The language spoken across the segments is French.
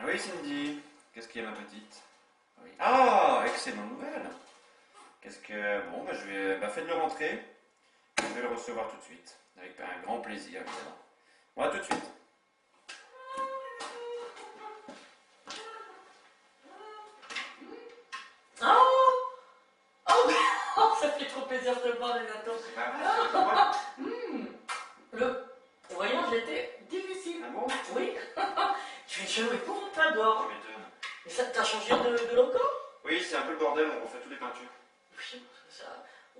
Oui, Cindy, qu'est-ce qu'il y a, ma petite? Oui. Ah, excellente nouvelle. Qu'est-ce que... Bon, bah, je vais... Bah, faites-le rentrer. Je vais le recevoir tout de suite. Avec un grand plaisir, évidemment. Bon, à tout de suite. Oh, oh, ça fait trop plaisir de te voir, Renato. C'est pas mal, c'est pas Le voyage était difficile. Ah bon? Oui. Tu es chelou épouvantable dehors. Tu m'étonnes. Mais ça, t'as changé de logo? Oui, c'est un peu le bordel, on refait toutes les peintures. Oui, ça...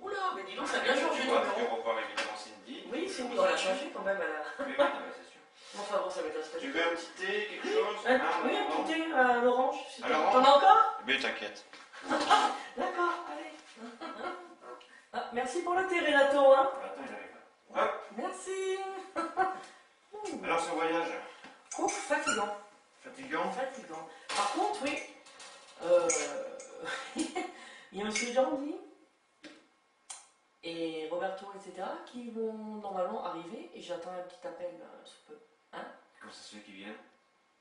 Oula, mais dis donc, ça a bien changé Tu ton vois, tu bureau. revoir évidemment Cindy. Oui, c'est bon, on l'a changé quand même. Oui, oui, non, mais c'est sûr. Enfin bon, ça m'intéresse pas. Tu veux un petit thé, quelque chose? Oui, un petit thé à l'orange. Si À l'orange? T'en as encore? Mais t'inquiète. D'accord, allez. Ah, merci pour le thé, Renato. Hein. Attends, il arrive là. Hop. Merci. Alors, ce voyage? Ouf, fatigant. Fatigant? Fatigant. Par contre, oui, il y a M. Jandy et Roberto, etc., qui vont normalement arriver et j'attends un petit appel sous peu. Hein? Comment ça se fait qu'ils viennent?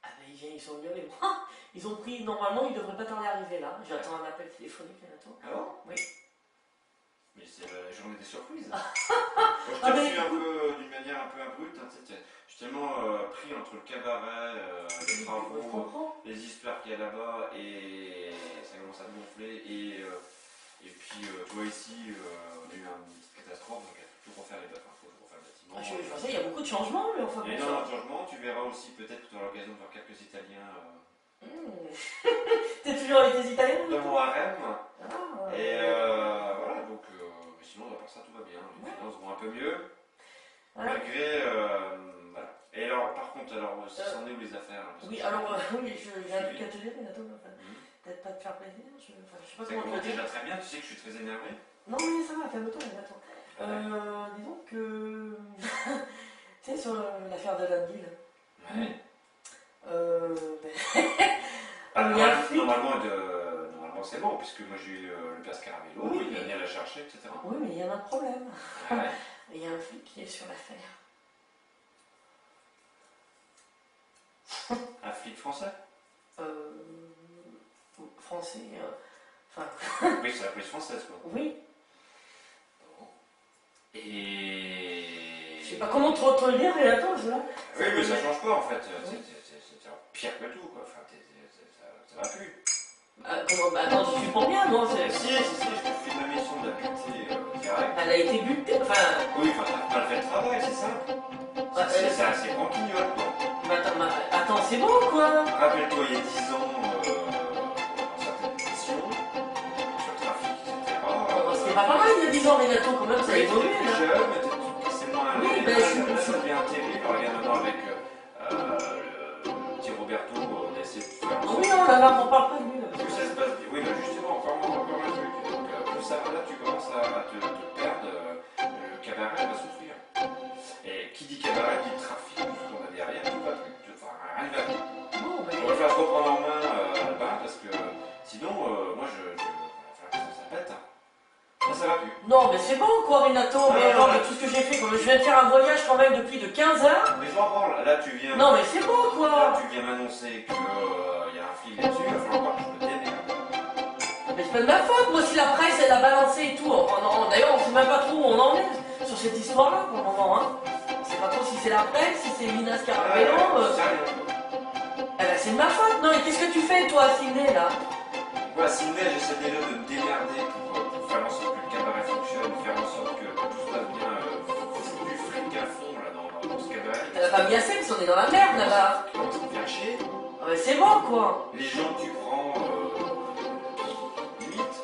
Ah ben ils viennent, ils sont venus avec moi. Ils ont pris, normalement, ils devraient pas tarder à arriver là. J'attends un appel téléphonique bientôt. Ah bon? Oui. Mais c'est la journée des surprises. Ah. Moi, je Ah, t'ai mais reçu un écoute. peu d'une manière un peu abrupte. Hein, tu sais, je suis tellement pris entre le cabaret, les Je travaux, comprends. les histoires qu'il y a là-bas et ça commence à me gonfler. Et puis, tu vois, ici, on a eu une petite catastrophe, donc il faut tout refaire les bâtiments. Faut tout refaire le bâtiment. Ah, je sais, il y a beaucoup de changements, mais enfin Et bon. dans le changement, tu verras aussi peut-être que tu auras l'occasion de voir quelques Italiens T'es toujours avec tes Italiens? dans mon harem. Ah, Et voilà, donc mais sinon, à part ça, tout va bien. Les finances vont un peu mieux. voilà. Malgré. Voilà. Et alors, par contre, alors, ça en est où les affaires? Parce Oui, que alors, oui, j'ai un truc à te dire, Renato. Enfin, peut-être pas te faire plaisir. Je sais pas Ça comment te commence le dire. déjà très bien, tu sais que je suis très énervé. Non, mais ça va, calme-toi, attends. Disons que. Tu sais, sur l'affaire d'Alan Bill. Ouais. Il y a un flic. Normalement c'est bon, puisque moi j'ai eu le père Scarabello, Oui, il va mais- venir la chercher, etc. Oui, mais il y a un problème. Ouais. Il y a un flic qui est sur l'affaire. Un flic français? Français. Enfin, Oui, c'est la police française, quoi. oui. Bon. Et... Je sais pas comment trop te le dire, mais attends, là. Oui, mais ça change pas, en fait. C'est pire que tout, quoi. Enfin, ça va plus. Attends, tu suis pour rien, moi. Si, je te fais ma mission de la butée direct. Elle a été butée, enfin. Oui, enfin, t'as pas fait le travail, c'est ça. C'est assez branquignol, quoi. Attends, c'est bon, quoi. Rappelle-toi, il y a 10 ans, dans certaines émissions, sur le trafic, etc. C'était pas mal il y a 10 ans, Renato, quand même, ça a Oui, évolué, t'étais là. plus jeune, mais c'est moins. Oui, ben, Là, ça devient terrible. Regarde maintenant avec le petit Roberto, on essaie de faire. Oui, non, là, on parle pas de lui, là. Plus ça se passe bien. Oui, bah justement, encore un truc. Donc, plus ça va là, tu commences à te perdre. Le cabaret va souffrir. Et qui dit cabaret dit trafic. Tout ce qu'on a derrière, tout va plus. Enfin, rien ne va plus. Bon, mais. On va falloir se reprendre en main Albin parce que sinon, moi je. Il va falloir que ça pète. Là, ça va plus. Non, mais c'est bon, quoi, Renato. Mais attends, mais tout ce que j'ai fait, comme je viens de faire un voyage quand même depuis de 15 heures. Mais je m'en branle. Là, tu viens. Non, mais c'est bon, Là, quoi. tu viens m'annoncer qu'il y a un flic là-dessus. Il va falloir que je me démerde. Mais c'est pas de ma faute, moi, si la presse, elle a balancé et tout. Enfin, non, d'ailleurs, on sait même pas trop où on en est sur cette histoire-là, pour le moment, hein. On sait pas trop si c'est la presse, si c'est Mina Scarabello. Eh ben, c'est de ma faute. Non, et qu'est-ce que tu fais, toi, à Sydney, là? Voilà, Sydney, j'essaie déjà de me démerder pour faire en sorte que le cabaret fonctionne, faire en sorte que tout se passe bien, foutre du fric à fond là, dans ce cabaret. Elle a pas mis assez, parce qu'on est dans la merde, là-bas. Comment ça me fait chier? Ah, mais c'est bon, quoi. Les gens que tu prends, limite.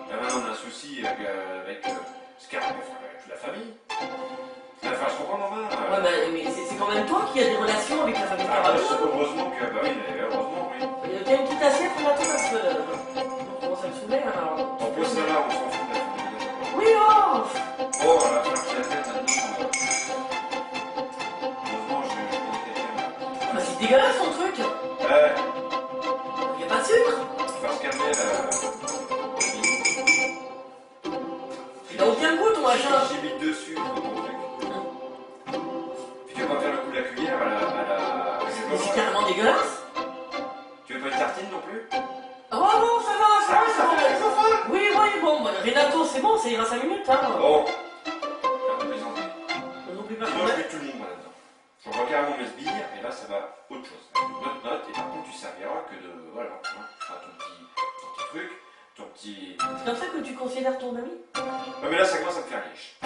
Là maintenant on a un souci avec Scarabello, enfin, avec toute la famille. Il va falloir se reprendre en main. Ouais, mais c'est quand même toi qui as des relations avec la famille Scarabello. Heureusement que, bah oui, heureusement, oui. Il y a une petite assiette, Renato, parce que. On commence à me saouler, hein, alors. En plus, ça là, on s'en fout de la famille. Oui, oh. Oh, on va faire la tête maintenant. Heureusement, je connais quelqu'un. Bah, c'est dégueulasse, ton truc. Ouais. Il y a pas de sucre. Faut se calmer là. Il a aucun goût, ton machin. J'ai mis dessus dans ton truc. Puis tu vas pas faire le coup de la cuillère à la. Mais c'est carrément dégueulasse. Tu veux pas une tartine non plus? Oh non, ça va, ça va. Oui, bon, bah, Renato, c'est bon, ça ira 5 minutes, hein. Bon. On va plaisanter. N'oublie pas Sinon, qu'on je a. vais tout le monde là-dedans. Je vais carrément mes sbires et là, ça va autre chose. Une autre note et par contre, tu serviras que de. Voilà, hein, tu feras ton petit truc, ton petit. C'est comme ça que tu considères ton ami? Non, mais là, ça commence à me faire riche.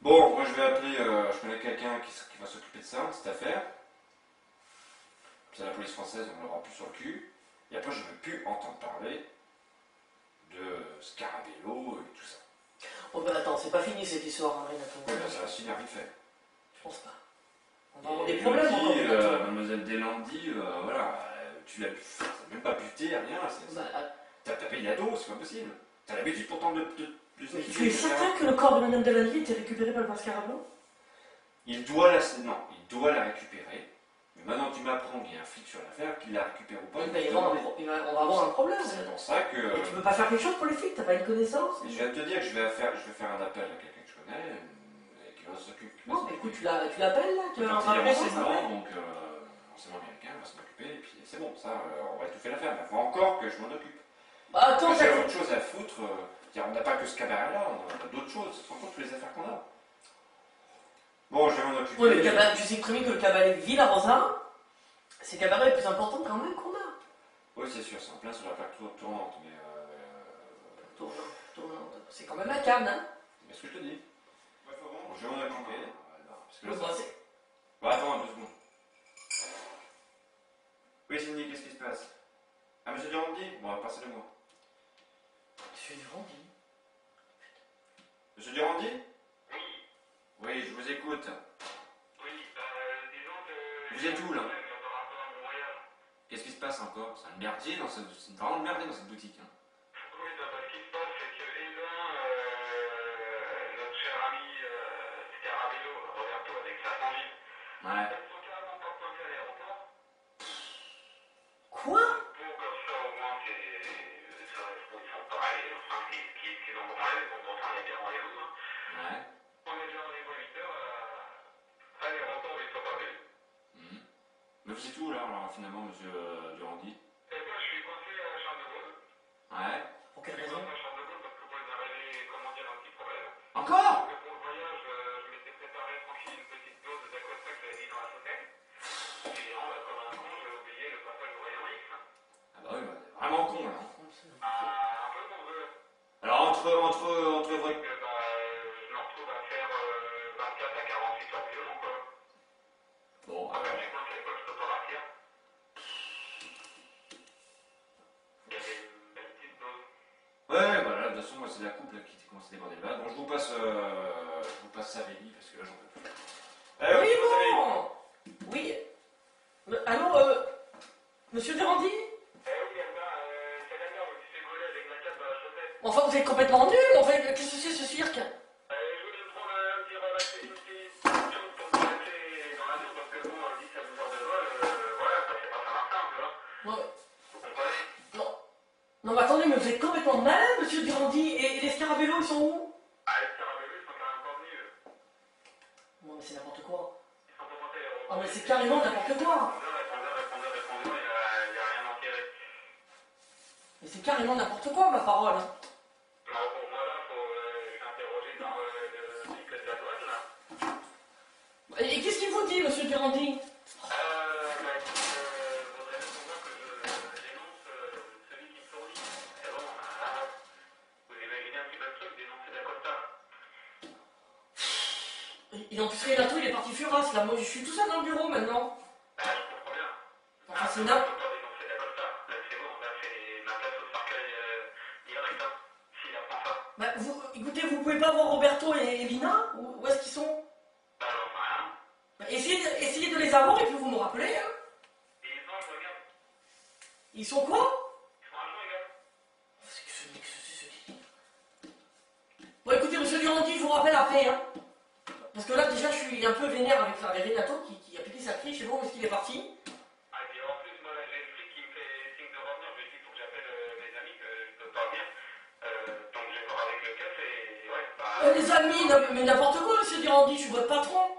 Bon, moi je vais appeler, je connais quelqu'un qui va s'occuper de ça, de cette affaire. C'est la police française, on l'aura plus sur le cul. Et après, je ne veux plus entendre parler de Scarabello et tout ça. Oh, bah attends, c'est pas fini cette histoire, hein, Renato. Ouais, là, ça va se finir vite fait. Je pense pas. On va avoir Et des problèmes Elodie, encore, Renato. Mademoiselle Deslandy, voilà, tu l'as même pas buté, rien. Bah, T'as payé la dose, c'est pas possible. T'as l'habitude pourtant de mais tu es certain que le corps de Madame Delaney était récupéré par le prince Scarabello? Il doit la récupérer. Mais maintenant tu m'apprends qu'il y a un flic sur l'affaire, qu'il la récupère ou pas. Oui, bah, on va avoir un problème. C'est pour ça que. Et tu peux pas faire quelque chose pour les flics? T'as pas une connaissance? Je viens de te dire que je vais faire un appel à quelqu'un que je connais et qui va s'occuper. Non, mais écoute, tu l'appelles là? Tu vas en Il parler est ça renseignement, donc renseignement américain va s'en occuper et puis c'est bon, ça, on va étouffer l'affaire. Mais il faut encore que je m'en occupe. Bah attends, J'ai autre chose à foutre. On n'a pas que ce cabaret-là, on a d'autres choses. Tu te rends compte toutes les affaires qu'on a? Bon, je vais m'en occuper. oui, mais tu sais très bien que le cabaret de Villarosa, c'est le cabaret le plus important quand même qu'on a. Oui, c'est sûr, c'est en plein sur la plaque tournante, mais. Tournante. C'est quand même la canne, hein. Mais ce que je te dis. Bon, je vais m'en occuper. Parce que là, Bah, ça... Bah, attends, 2 secondes. Oui, Cindy, qu'est-ce qui se passe? Ah, monsieur Durandi? Bon, passez-le moi. Monsieur Durandi. Monsieur Durandi? Oui. Oui, je vous écoute. Oui, disons que... Vous êtes où, là? Qu'est-ce qui se se passe encore? C'est un merdier dans cette... C'est vraiment le merdier dans cette boutique. Hein. Oui, ce qui se passe, c'est que notre cher ami Scarabello, Roberto, avec sa sangine, Ouais. ils sont carrément pas pointés à l'aéroport. Quoi? Bon, comme ça, au moins, ils sont pas allés. Enfin, qu'ils ont branlé, bon, pourtant, on est bien rendez-vous. Hein. Ouais. On est déjà rendez-vous à 8h à l'aéroport, ils sont pas venus. Mais vous êtes où là, alors, finalement, monsieur Durandi? Et moi, je suis coincé à Charles de Gaulle. Ouais. Pour quelle Je suis raison? coincé à Charles de Gaulle parce que moi, il m'est arrivé, comment dire, un petit problème. Encore? Parce que pour le voyage, je m'étais préparé tranquille une petite dose d'Acosta que j'avais mis dans la fauteuil. Et comme un con, j'ai oublié le passage au rayon X. Ah bah oui, bah, vraiment con là. Un peu mon vœu. Alors entre votre... Donc, je me retrouve à faire 24 à 48 heures de violon, quoi. Bon, En fait, je suis coincé, quoi, je peux pas partir. Il y avait une belle petite dose. Ouais, bah là, de toute façon, moi, c'est la coupe là, qui commence à déborder là. Donc je vous passe Savelli parce que là, j'en peux plus. Oui, oui, vous avez... bon! Oui. Allô, monsieur Durandi? Eh oui, c'est la merde, je suis collé avec ma cape dans la chaussette. Enfin, vous êtes complètement nul, enfin, qu'est-ce que c'est ce cirque? Je voulais me prendre un petit relaxé, une petite chose pour me relaxer dans l'avion, parce que bon, 10 à 12 heures de vol, voilà, ça fait pas ça marche, tu vois. Ouais. Vous comprenez? Non. Non, mais attendez, mais vous êtes complètement malade, monsieur Durandi, et les Scarabello, ils sont où? Ah, les Scarabello, ils sont quand même pas venus, eux. Non, mais c'est n'importe quoi. Ils sont pas montés à l'aéroport. Ah, mais c'est carrément n'importe quoi. Répondeur, il n'y a rien enterré. Mais c'est carrément n'importe quoi, ma parole. Alors pour moi, là, je suis interrogé dans le cycle de la douane, là. Et qu'est-ce qu'il vous dit, monsieur Durandi? Faudrait souvent que je dénonce celui qui me fournit. C'est bon, vous imaginez un petit peu le truc, dénoncer d'Acosta. Et en plus, Renato, il est parti furasse, là. Moi, je suis tout seul dans le bureau, maintenant. Je comprends bien. Enfin, c'est Je n'importe peux pas dénoncer d'Acosta. Là, c'est bon, là, c'est ma place au cercueil direct, hein, s'il apprend ça. Bah, écoutez, vous pouvez pas voir Roberto et Lina? Où est-ce qu'ils sont? Bah, j'en sais rien. Bah, essayez de les avoir et puis vous me rappelez, hein. Et ils sont, je regarde. Ils sont quoi? Ils sont un jour, les gars. C'est que ce Bon, écoutez, monsieur Durandi, je vous rappelle après, hein. Parce que là, déjà, je suis un peu vénère avec Renato qui a piqué sa crie. Je sais pas où est-ce qu'il est parti. Ah, et puis en plus, moi, là, j'ai le flic qui me fait signe de revenir. Je lui dis qu'il faut que j'appelle mes amis, que je peux pas venir. Donc, je vais voir avec le keuf et ouais, bah. Les amis, non, mais n'importe quoi, monsieur Durandi, je suis votre patron.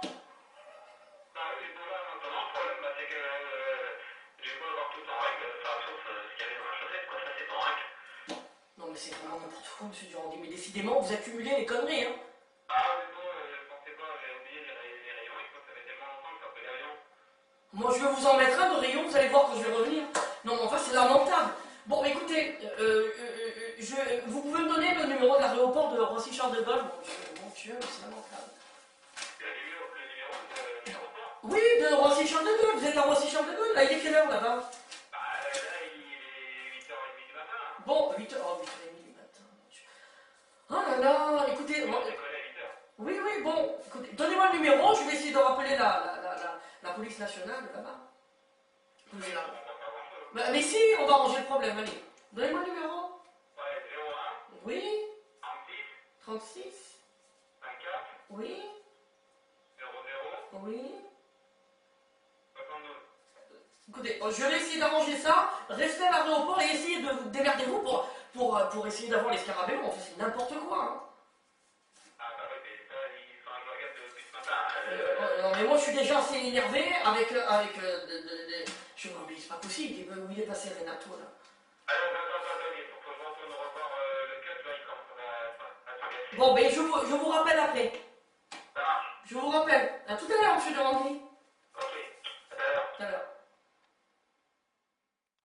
Bah, oui, bon, là, maintenant, le problème, bah, c'est que j'ai beau avoir tout en règle, enfin, sauf ce qu'il y avait dans la chaussette, quoi. Ça, c'est en règle. Non, mais c'est vraiment n'importe quoi, monsieur Durandi. Mais décidément, vous accumulez les conneries, hein. Ah, mais bon, pensez pas, j'ai oublié les rayons X, ça fait tellement longtemps que ça fait l'avion. Moi, je vais vous en mettre un de rayon, vous allez voir quand je vais revenir. Non, mais enfin, c'est lamentable. Bon, écoutez, vous pouvez me donner le numéro de l'aéroport de Roissy-Charles de Gaulle? Mon Dieu, c'est lamentable. Le numéro de l'aéroport? Oui, de Roissy-Charles de Gaulle. Vous êtes à Roissy-Charles de Gaulle. Là, il est quelle heure, là-bas? Bah, là, il est 8h30 du matin. Bon, 8h, oh, 8h30 du matin. Oh là là, écoutez... On s'est collé à 8h. Oui, oui, bon, écoutez, donnez-moi le numéro, je vais essayer de rappeler la police nationale là-bas. Mais là, on va pas faire grand-chose. Mais si, on va arranger le problème, allez. Donnez-moi le numéro. Ouais, 01, Oui, 36, 36, 24, oui, 00, oui. 72. Écoutez, je vais essayer d'arranger ça, restez à l'aéroport et essayez de vous démerder-vous pour essayer d'avoir les Scarabello. Enfin, c'est n'importe quoi, hein. Ah, bah oui, mais ça, enfin, je regarde depuis ce matin. Non, mais moi, je suis déjà assez énervé avec je me dis, c'est pas possible, où il est passé Renato, là. Alors, attends, il faut que je retourne revoir le cut, là, il commence à s'agacer. Bon, ben, je vous rappelle après. Ça marche. Je vous rappelle. À tout à l'heure, monsieur Durandi.